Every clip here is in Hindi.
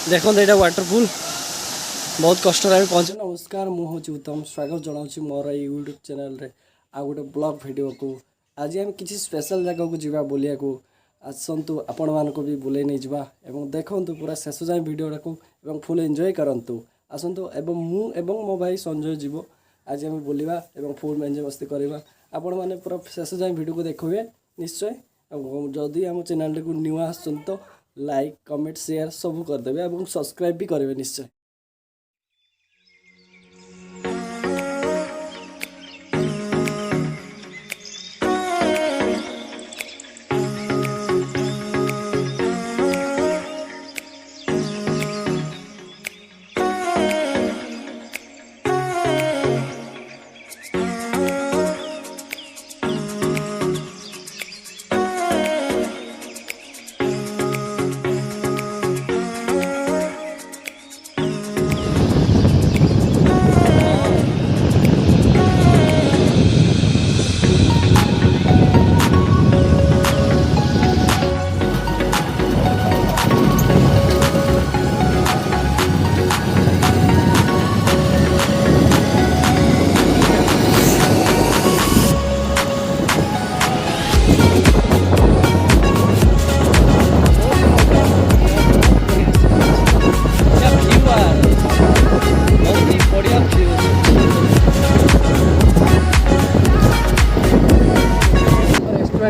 देखो यहाँ वाटरफुल बहुत कष्ट पहुँचे। नमस्कार मुझे उत्तम स्वागत जनाऊँ मोर यूट्यूब चैनल रे आ गोटे ब्लॉग वीडियो को। आज आम किसी स्पेशल जगह को जीवा बुलिया को आसतु आपण मानक भी बुले नहीं जावा एवं देखु पूरा शेष जाए वीडियो को फुल एंजॉय करंतु आसतु एवं मु एवं मो भाई संजय जीव आज आम बुलवा एवं फुल एंजॉय मस्ती करवा आपण मैंने पूरा शेष जाए वीडियो को देखिए निश्चय। जदि आम चैनल को न्यू आसुन तो लाइक कमेंट शेयर सब करदे और सब्सक्राइब भी करेंगे निश्चय।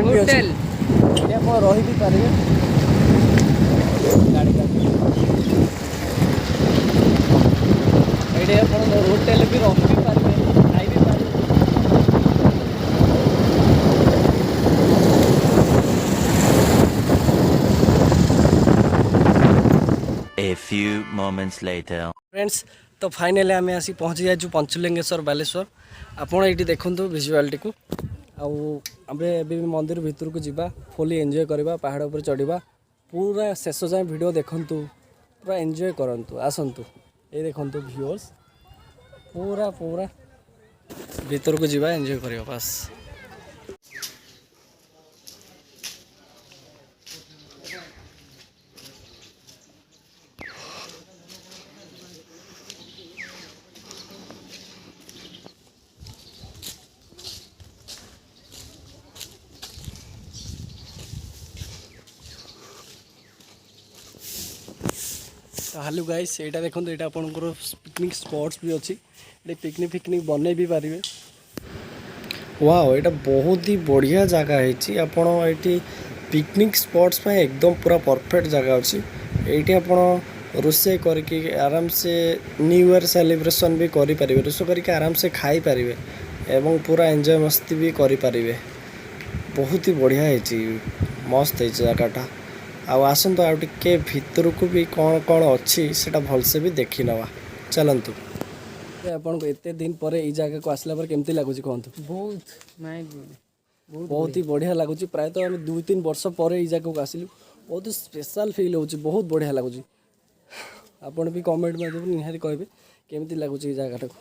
होटल रही भी पारे गाड़ी का ये होटल भी रही भी पारे खाई भी पारे। A few moments later. Friends तो फाइनली आम आसी पहुँची जाइए पंचलिंगेश्वर बालेश्वर। आपड़ ये देखु विजुआलिटी को आमे मंदिर भितर को जीवा फुली एंजॉय करवा पहाड़ पर चढ़ा पूरा शेष जाए वीडियो देखु पूरा एंजॉय करंतु आसंतु ये देखु व्यूअर्स पूरा पूरा भितर को जीवा एंजॉय करवा बस। तो हेलो गाइस यहाँ देखो यहाँ आपंकर पिकनिक स्पॉट्स भी अच्छी ये पिकनिक फिकनिक बन भी पारे। वाओ यहाँ बहुत ही बढ़िया जगह है आपड़ ये पिकनिक स्पॉट्स एकदम पूरा परफेक्ट जगह अच्छी। ये आप रोषे करके आराम से न्यू ईयर सेलिब्रेशन भी करें रोषे करके आराम से खाई पारे एवं पूरा एंजॉय मस्ती भी करें। बहुत ही बढ़िया है मस्त है जगहटा। आसतु आउ टे भितर को भी कौन कौन अच्छी से भलसे भी देखी नवा चलतु। आपन को एते दिन पर ई जगह को आसला पर केमती लागुची कहंतु? बहुत ही बढ़िया लगुच। प्राय तो आम 2-3 वर्ष पर ई जगह को आसिलु बहुत स्पेशल फील हो बहुत बढ़िया लगुच। आपन भी कमेंट में निहारी कहबे केमती लागुच ई जगह को।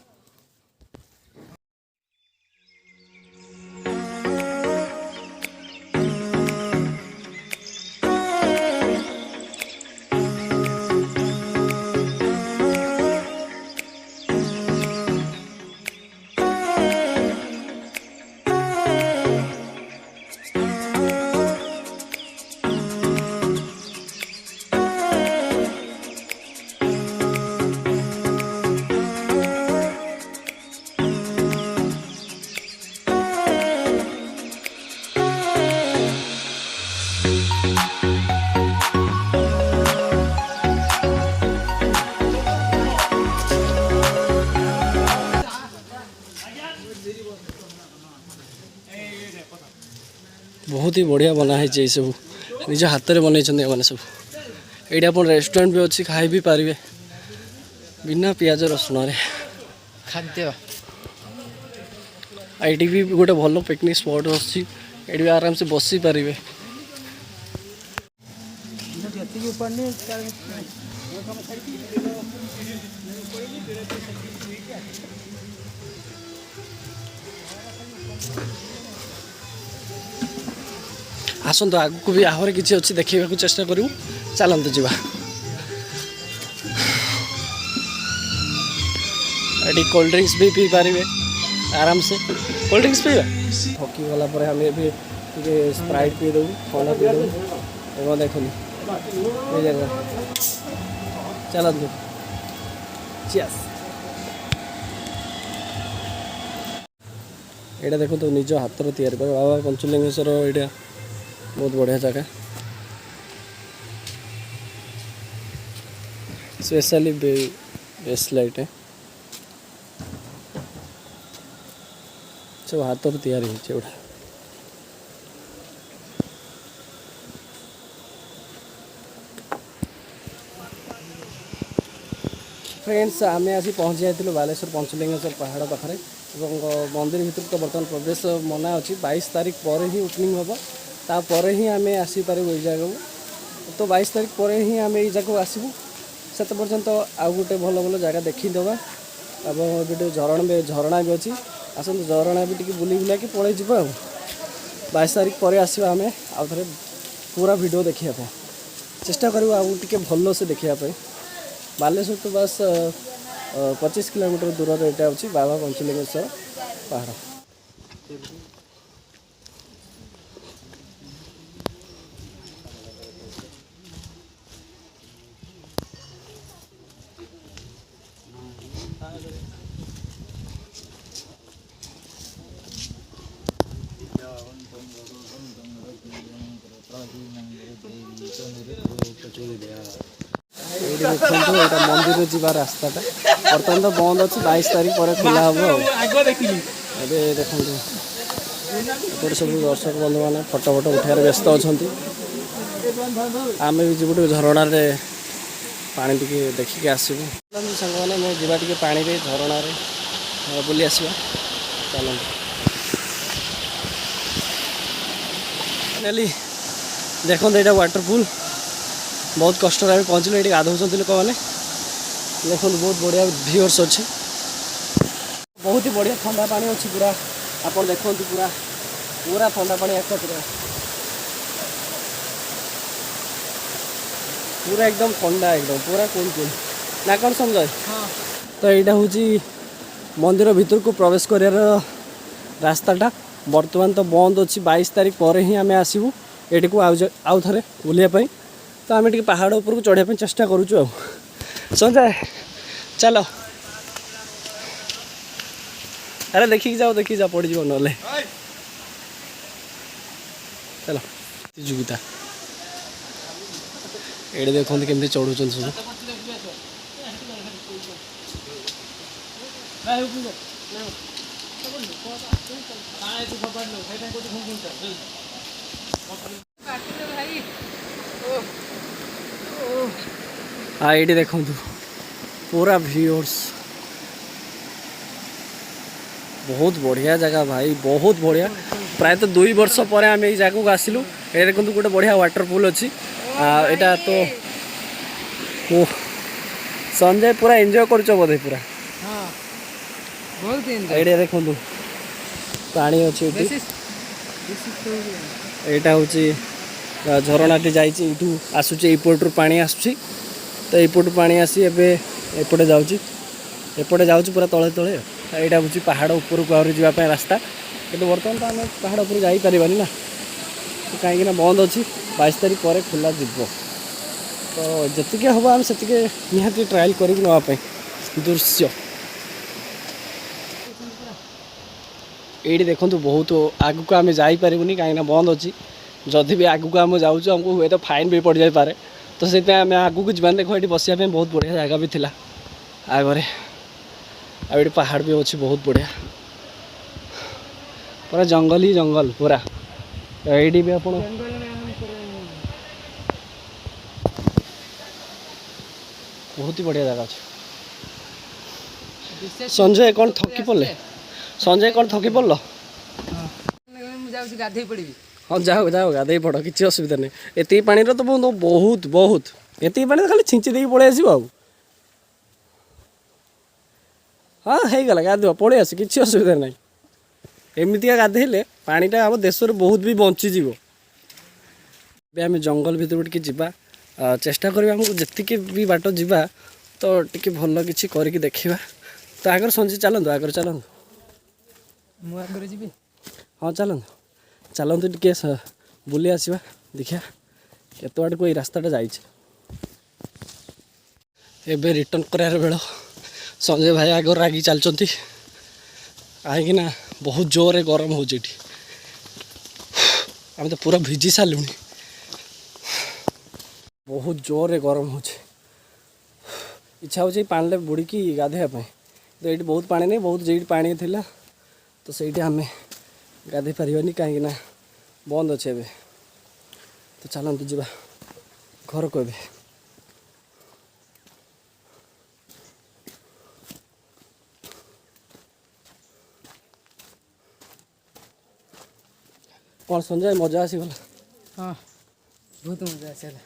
बहुत ही बढ़िया बना है सब निज हाथ में बनई मैंने सब। ये आप रेस्टोरेंट भी अच्छी खाई भी पारे बिना पियाज रसुण खाद्य। ये भी गोटे भल पिकनिक स्पॉट अच्छी ये आराम से बसी पारे। आसतु आगू भी आहरी किसी अच्छी देखा चेष्टा करूँ चलते जावा। ये कोल्ड ड्रिंक्स भी पी पारे आराम से। कोल्ड ड्रिंक्स पीवा हकी गला पर आम ए स्प्राइट पी देबू थंडा पी देबू एवं देखनी ये जगह चलतु चियर्स। एटा देखो तो निज हाथ तैयारी कर बाबा पंचलिंगेश्वर एटा बहुत बढ़िया जगह स्पेशली बेस्ट लाइट है सब हाथ तैयारी होटा। फ्रेंड्स आम आसी पहुँची जाइलु बालेश्वर पंचलिंगेश्वर पहाड़ पाखे मंदिर भीतर तो बर्तमान प्रवेश मना अच्छी 22 तारीख पर ही ओपनिंग हम तापर ही आम आसपार ये जगह तो 22 तारीख पर ही आम ये जगह आसबू से पर्यंत आउ गोटे भल भल जगह देखीदे अब झरणा भी अच्छी आसतु झरणा भी टी बुली बुला पलि जा 22 तारीख पर आसवा आम आउ थे पूरा वीडियो देखा चेष्टा करूँ आउ टे भल से देखापी। बालेश्वर तो बस 25 किलोमीटर दूर यहाँ अच्छी बाबा पंचलिंगेश्वर पहाड़। देखो यहाँ मंदिर जा रास्ताटा बर्तमान तो बंद अच्छी 22 तारीख पर खोला हम देखो सब दर्शक बंधु मैंने फटो फटो उठार व्यस्त अच्छा आम भी जीव झरणा पा टे देखिक आसबू सांग मैंने जावा टे पानी झरणा बुली आसवा चलो देखो यहाँ वाटरफुल बहुत कष्ट पहुँचल ये गाधौं लोक मैंने देखो बहुत बढ़िया व्यूअर्स अच्छे बहुत ही बढ़िया ठंडा पानी अच्छी पूरा आप देखो पूरा पूरा ठंडा पानी एक पूरा एकदम ठंडा एकदम पूरा कूल कूल ना कौन समझ तो यहाँ हूँ मंदिर भीतर को प्रवेश कर रास्ताटा बर्तमान तो बंद अच्छी 22 तारीख पर ही आम आसबू ये को आउ थे बुलायापी तो आम टे पहाड़ उपर को चढ़ाई चेष्टा करूँ संजय चलो अरे देखिक जा पड़ जा ना चलो प्रतियोगिता ये देखते केमती चढ़ुन सब हाँ ये देखु पूरा व्यूअर्स बहुत बढ़िया जगह भाई बहुत बढ़िया प्रायतः 2 वर्ष पर आम ये जगह को आसिलु ये देखो गोटे बढ़िया वाटरफुल अच्छी यहाँ तो संजय पूरा एंजॉय कर बोधे पूरा ये देखो पानी अच्छी यहाँ हूँ झरणाटी जाइए आसूँ एपटू पानी आसूँ तो एपटू पानी आसी एपटे जाऊँ पूरा तले तले यहाँ हूँ पहाड़ ऊपर को आहरी जावाई रास्ता कि बर्तमान तो आम पहाड़ उपर जापारानी ना तो कहीं बंद अच्छी 22 तारीख पर खोला जीव तो जी हम आम से निहाती ट्रायल कर नापी दृश्य ये देखो बहुत आग को आम जापरूनी कहीं बंद अच्छी जदि भी आग को आम जाऊँ आमको हुए तो फाइन भी पड़ जापे तो से आम आग को जान देखो ये बसापी बहुत बढ़िया जगह भी थी आगे ये पहाड़ भी अच्छी बहुत बढ़िया पूरा जंगल ही जंगल पूरा ये भी आप बहुत ही बढ़िया जगह अच्छे। संजय कौन थकी पड़े संजय कौन थकी पड़ल हाँ जाओ जाओ गाधे पड़ किसी असुविधा नहीं ये पानी तो बहुत बहुत बहुत ये पानी तो खाली छिंची दे पलि आस हाँ हो गला गाधुआ पलि आस कि असुविधा नहीं एमतिका गाधेले पानीटा आम देश बहुत भी बंचीज आम जंगल भर टे जा चेष्टा करा आमको जी भी बाट जा तो टी भल कि देखा ତ ଆଗରେ ସଞ୍ଜୟ ଚାଲନ୍ତୁ ଆଗରେ ଚାଲନ୍ତୁ ମୁଁ ଆଗରେ ଯିବି। ହଁ ଚାଲନ୍ତୁ ଟିକେ ବୁଲି ଆସିବା ଦେଖିବା କେତେ ବାଟକୁ ଏଇ ରାସ୍ତାଟା ଯାଇଛି। ଏବେ ରିଟର୍ନ କରିବାର ବେଳ ସଞ୍ଜୟ ଭାଇ ଆଗରେ ରାଗି ଚାଲିଛନ୍ତି କାହିଁକିନା ବହୁତ ଜୋରରେ ଗରମ ହେଉଛି ଏଠି। ଆମେ ତ ପୁରା ଭିଜି ସାରିଲୁଣି, ବହୁତ ଜୋରରେ ଗରମ ହେଉଛି। ଇଚ୍ଛା ହେଉଛି ପାଣିରେ ବୁଡ଼ିକି ଗାଧୋଇବା ପାଇଁ, ତ ଏଇଠି ବହୁତ ପାଣି ନାହିଁ, ବହୁତ ଯେଇଠି ପାଣି ଥିଲା ତ ସେଇଠି ଆମେ ଗାଧୋଇ ପାରିବାନି କାହିଁକିନା ବନ୍ଦ ଅଛି ଏବେ। ତ ଚାଲନ୍ତୁ ଯିବା ଘରକୁ ଏବେ। କ'ଣ ସଞ୍ଜୟ ମଜା ଆସିଗଲା? ହଁ ବହୁତ ମଜା ଆସିଲା।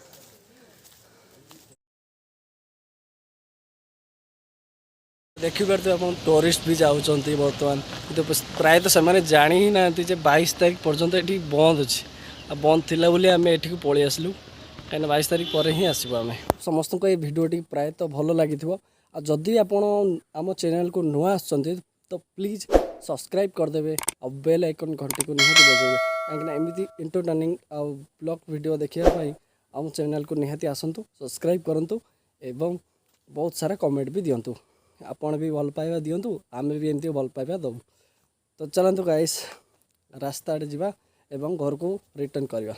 ଦେଖିପାରୁଥିବେ ଆପଣ ଟୁରିଷ୍ଟ ବି ଯାଉଛନ୍ତି ବର୍ତ୍ତମାନ, କିନ୍ତୁ ପ୍ରାୟତଃ ସେମାନେ ଜାଣି ହିଁ ନାହାନ୍ତି ଯେ 22 ତାରିଖ ପର୍ଯ୍ୟନ୍ତ ଏଠି ବନ୍ଦ ଅଛି। ଆଉ ବନ୍ଦ ଥିଲା ବୋଲି ଆମେ ଏଠିକୁ ପଳେଇ ଆସିଲୁ, କାହିଁକିନା 22 ତାରିଖ ପରେ ହିଁ ଆସିବୁ ଆମେ। ସମସ୍ତଙ୍କୁ ଏଇ ଭିଡ଼ିଓଟି ପ୍ରାୟତଃ ଭଲ ଲାଗିଥିବ। ଆଉ ଯଦି ଆପଣ ଆମ ଚ୍ୟାନେଲକୁ ନୂଆ ଆସୁଛନ୍ତି ତ ପ୍ଲିଜ୍ ସବସ୍କ୍ରାଇବ୍ କରିଦେବେ ଆଉ ବେଲ୍ ଆଇକନ୍ ଘଣ୍ଟିକୁ ନିହାତି ବଜାଇବେ, କାହିଁକିନା ଏମିତି ଏଣ୍ଟରଟେନିଂ ଆଉ ବ୍ଲଗ୍ ଭିଡ଼ିଓ ଦେଖିବା ପାଇଁ ଆମ ଚ୍ୟାନେଲକୁ ନିହାତି ଆସନ୍ତୁ, ସବସ୍କ୍ରାଇବ୍ କରନ୍ତୁ ଏବଂ ବହୁତ ସାରା କମେଣ୍ଟ ବି ଦିଅନ୍ତୁ। ଆପଣ ବି ଭଲ ପାଇବା ଦିଅନ୍ତୁ, ଆମେ ବି ଏମିତି ଭଲ ପାଇବା ଦେବୁ। ତ ଚାଲନ୍ତୁ ଗାଇସ୍ ରାସ୍ତା ଆଡ଼େ ଯିବା ଏବଂ ଘରକୁ ରିଟର୍ନ କରିବା।